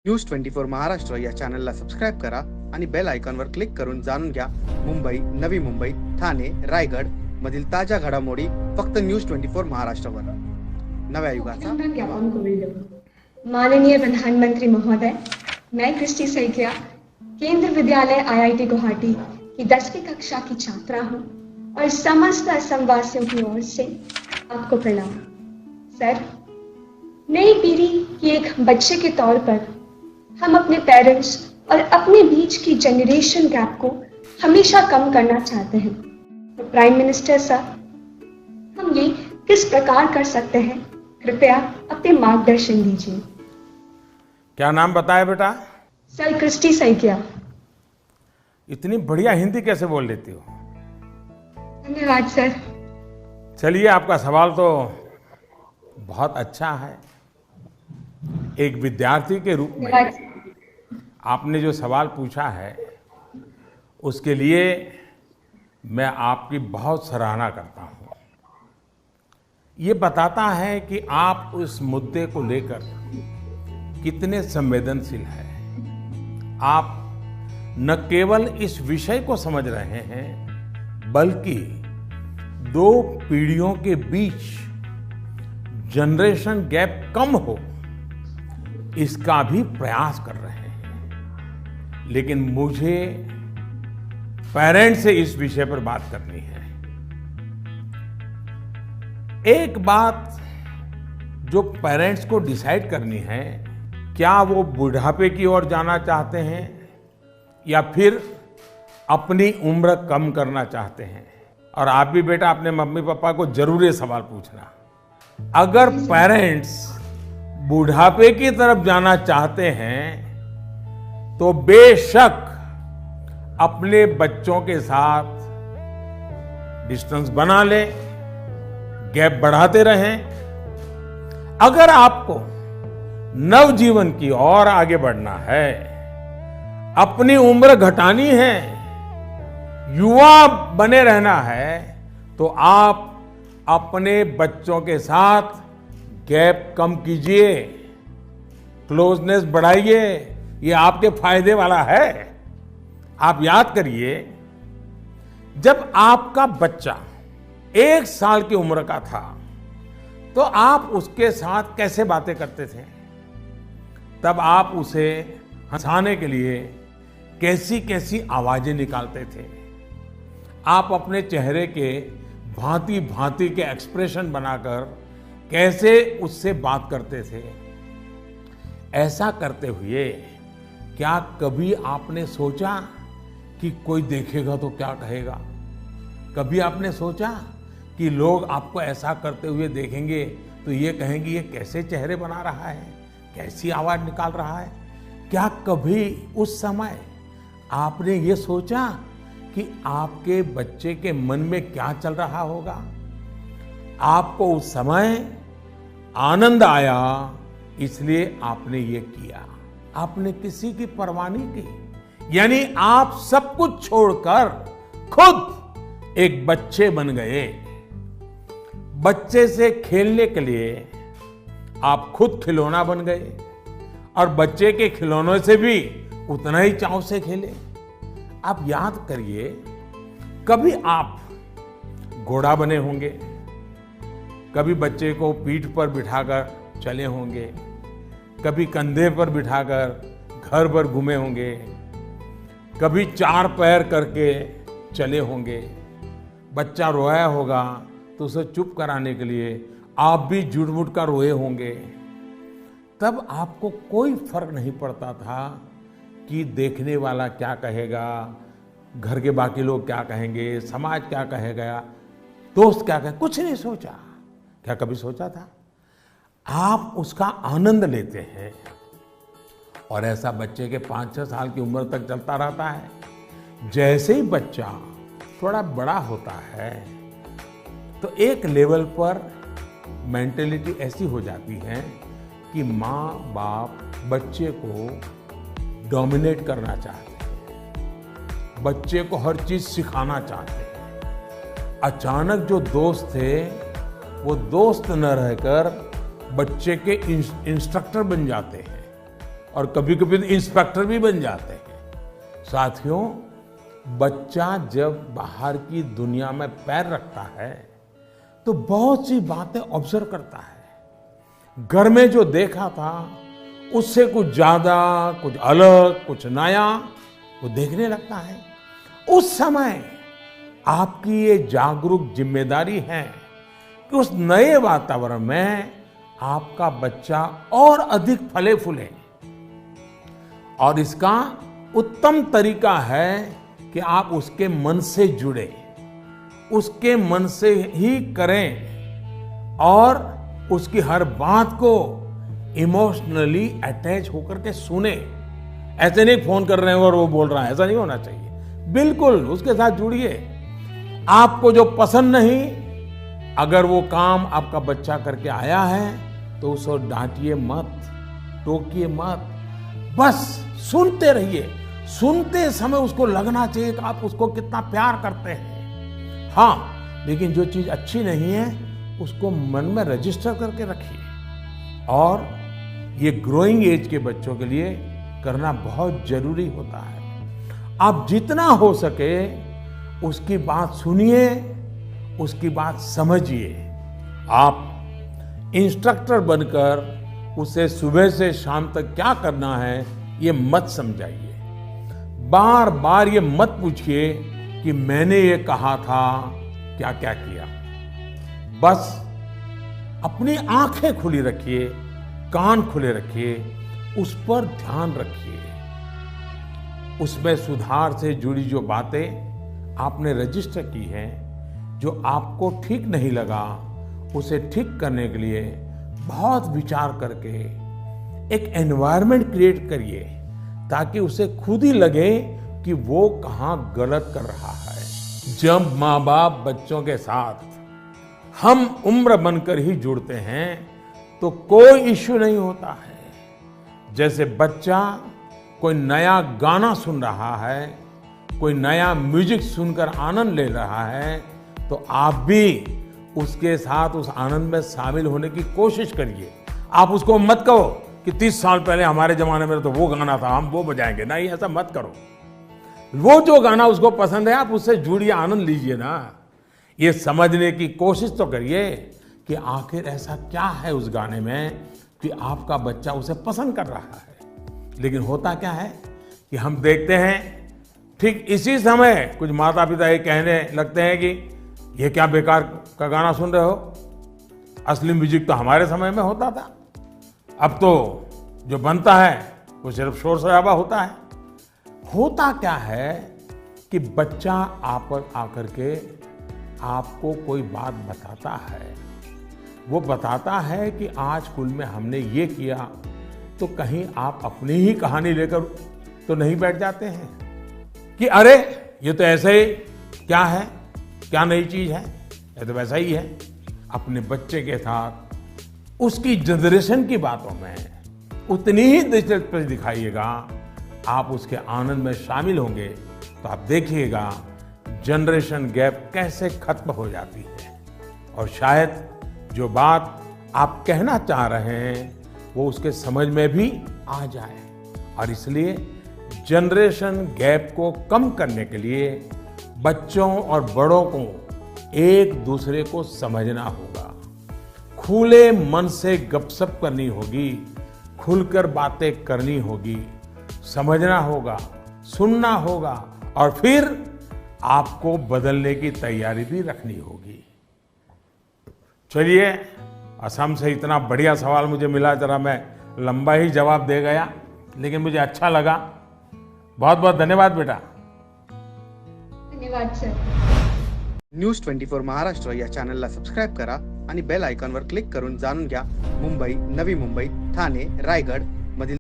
News 24 Maharashtra या चॅनलला subscribe करा आणि बेल आयकॉनवर क्लिक करून जाणून घ्या मुंबई, नवी मुंबई, ठाणे, रायगड मधील ताज्या घडामोडी फक्त न्यूज 24 महाराष्ट्रवर। नव्या युगाचा ज्ञापन कोविड। माननीय प्रधानमंत्री महोदय, मैं क्रिस्टी सैकिया केंद्र विद्यालय IIT गुवाहाटी की 10वीं कक्षा की छात्रा हूँ और समस्त असमवासियों की ओर से आपको प्रणाम। सर, नई पीढ़ी की एक बच्चे के तौर पर हम अपने पेरेंट्स और अपने बीच की जनरेशन गैप को हमेशा कम करना चाहते हैं। तो प्राइम मिनिस्टर सर, हम ये किस प्रकार कर सकते हैं? कृपया अपने मार्गदर्शन दीजिए। क्या नाम बताया बेटा? Sir, Christy Saikia. इतनी बढ़िया हिंदी कैसे बोल लेती हो? धन्यवाद सर। चलिए, आपका सवाल तो बहुत अच्छा है। एक विद्यार्थी के रूप में आपने जो सवाल पूछा है उसके लिए मैं आपकी बहुत सराहना करता हूँ। ये बताता है कि आप उस मुद्दे को लेकर कितने संवेदनशील हैं। आप न केवल इस विषय को समझ रहे हैं बल्कि दो पीढ़ियों के बीच जनरेशन गैप कम हो इसका भी प्रयास कर रहे हैं। लेकिन मुझे पेरेंट्स से इस विषय पर बात करनी है। एक बात जो पेरेंट्स को डिसाइड करनी है, क्या वो बुढ़ापे की ओर जाना चाहते हैं या फिर अपनी उम्र कम करना चाहते हैं। और आप भी बेटा अपने मम्मी पापा को जरूर ये सवाल पूछना। अगर पेरेंट्स बुढ़ापे की तरफ जाना चाहते हैं तो बेशक अपने बच्चों के साथ डिस्टेंस बना लें, गैप बढ़ाते रहें। अगर आपको नवजीवन की ओर आगे बढ़ना है, अपनी उम्र घटानी है, युवा बने रहना है, तो आप अपने बच्चों के साथ गैप कम कीजिए, क्लोजनेस बढ़ाइए। ये आपके फायदे वाला है। आप याद करिए, जब आपका बच्चा 1 साल की उम्र का था तो आप उसके साथ कैसे बातें करते थे? तब आप उसे हंसाने के लिए कैसी कैसी आवाजें निकालते थे। आप अपने चेहरे के भांति भांति के एक्सप्रेशन बनाकर कैसे उससे बात करते थे। ऐसा करते हुए क्या कभी आपने सोचा कि कोई देखेगा तो क्या कहेगा? कभी आपने सोचा कि लोग आपको ऐसा करते हुए देखेंगे तो ये कहेंगे ये कैसे चेहरे बना रहा है, कैसी आवाज निकाल रहा है? क्या कभी उस समय आपने ये सोचा कि आपके बच्चे के मन में क्या चल रहा होगा? आपको उस समय आनंद आया, इसलिए आपने ये किया। आपने किसी की परवाह नहीं की, यानी आप सब कुछ छोड़कर खुद एक बच्चे बन गए। बच्चे से खेलने के लिए आप खुद खिलौना बन गए और बच्चे के खिलौनों से भी उतना ही चाव से खेले। आप याद करिए, कभी आप घोड़ा बने होंगे, कभी बच्चे को पीठ पर बिठाकर चले होंगे, कभी कंधे पर बिठाकर घर भर घूमे होंगे, कभी 4 पैर करके चले होंगे। बच्चा रोया होगा तो उसे चुप कराने के लिए आप भी जुट मुट कर रोए होंगे। तब आपको कोई फर्क नहीं पड़ता था कि देखने वाला क्या कहेगा, घर के बाकी लोग क्या कहेंगे, समाज क्या कहेगा, दोस्त क्या कहेगा। कुछ नहीं सोचा। क्या कभी सोचा था? आप उसका आनंद लेते हैं और ऐसा बच्चे के 5-6 साल की उम्र तक चलता रहता है। जैसे ही बच्चा थोड़ा बड़ा होता है तो एक लेवल पर मेंटेलिटी ऐसी हो जाती है कि माँ बाप बच्चे को डोमिनेट करना चाहते हैं, बच्चे को हर चीज सिखाना चाहते हैं। अचानक जो दोस्त थे वो दोस्त न रहकर बच्चे के इंस्ट्रक्टर बन जाते हैं। और कभी कभी तो इंस्पेक्टर भी बन जाते हैं। साथियों, बच्चा जब बाहर की दुनिया में पैर रखता है तो बहुत सी बातें ऑब्जर्व करता है। घर में जो देखा था उससे कुछ ज्यादा, कुछ अलग, कुछ नया वो देखने लगता है। उस समय आपकी ये जागरूक जिम्मेदारी है कि उस नए वातावरण में आपका बच्चा और अधिक फले फूले। और इसका उत्तम तरीका है कि आप उसके मन से जुड़े, उसके मन से ही करें और उसकी हर बात को इमोशनली अटैच होकर के सुने। ऐसे नहीं फोन कर रहे हैं और वो बोल रहा है, ऐसा नहीं होना चाहिए। बिल्कुल उसके साथ जुड़िए। आपको जो पसंद नहीं, अगर वो काम आपका बच्चा करके आया है तो उसको डांटिए मत, टोकिए मत, बस सुनते रहिए। सुनते समय उसको लगना चाहिए कि आप उसको कितना प्यार करते हैं। हाँ, लेकिन जो चीज अच्छी नहीं है उसको मन में रजिस्टर करके रखिए। और ये ग्रोइंग एज के बच्चों के लिए करना बहुत जरूरी होता है। आप जितना हो सके उसकी बात सुनिए, उसकी बात समझिए। आप इंस्ट्रक्टर बनकर उसे सुबह से शाम तक क्या करना है ये मत समझाइए। बार बार ये मत पूछिए कि मैंने ये कहा था, क्या क्या किया। बस अपनी आंखें खुली रखिए, कान खुले रखिए, उस पर ध्यान रखिए। उसमें सुधार से जुड़ी जो बातें आपने रजिस्टर की हैं, जो आपको ठीक नहीं लगा, उसे ठीक करने के लिए बहुत विचार करके एक एनवायरनमेंट क्रिएट करिए ताकि उसे खुद ही लगे कि वो कहाँ गलत कर रहा है। जब माँ बाप बच्चों के साथ हम उम्र बनकर ही जुड़ते हैं तो कोई इश्यू नहीं होता है। जैसे बच्चा कोई नया गाना सुन रहा है, कोई नया म्यूजिक सुनकर आनंद ले रहा है, तो आप भी उसके साथ उस आनंद में शामिल होने की कोशिश करिए। आप उसको मत कहो कि 30 साल पहले हमारे जमाने में तो वो गाना था, हम वो बजाएंगे। नहीं, ऐसा मत करो। वो जो गाना उसको पसंद है आप उससे जुड़िए, आनंद लीजिए ना। ये समझने की कोशिश तो करिए कि आखिर ऐसा क्या है उस गाने में कि आपका बच्चा उसे पसंद कर रहा है। लेकिन होता क्या है कि हम देखते हैं ठीक इसी समय कुछ माता पिता ये कहने लगते हैं कि ये क्या बेकार का गाना सुन रहे हो, असली म्यूजिक तो हमारे समय में होता था। अब तो जो बनता है वो सिर्फ शोर शराबा होता है। होता क्या है कि बच्चा आप आकर के आपको कोई बात बताता है। वो बताता है कि आज स्कूल में हमने ये किया, तो कहीं आप अपनी ही कहानी लेकर तो नहीं बैठ जाते हैं कि अरे ये तो ऐसे ही, क्या है, क्या नई चीज है, ये तो वैसा ही है। अपने बच्चे के साथ उसकी जनरेशन की बातों में उतनी ही दिलचस्पी दिखाइएगा, आप उसके आनंद में शामिल होंगे तो आप देखिएगा जनरेशन गैप कैसे खत्म हो जाती है। और शायद जो बात आप कहना चाह रहे हैं वो उसके समझ में भी आ जाए। और इसलिए जनरेशन गैप को कम करने के लिए बच्चों और बड़ों को एक दूसरे को समझना होगा, खुले मन से गपशप करनी होगी, खुलकर बातें करनी होगी, समझना होगा, सुनना होगा और फिर आपको बदलने की तैयारी भी रखनी होगी। चलिए, असम से इतना बढ़िया सवाल मुझे मिला, जरा मैं लंबा ही जवाब दे गया, लेकिन मुझे अच्छा लगा। बहुत बहुत धन्यवाद बेटा। धन्यवाद सर। न्यूज 24 महाराष्ट्र या चॅनलला सबस्क्राईब करा आणि बेल आयकॉनवर क्लिक करून जाणून घ्या मुंबई, नवी मुंबई, ठाणे, रायगड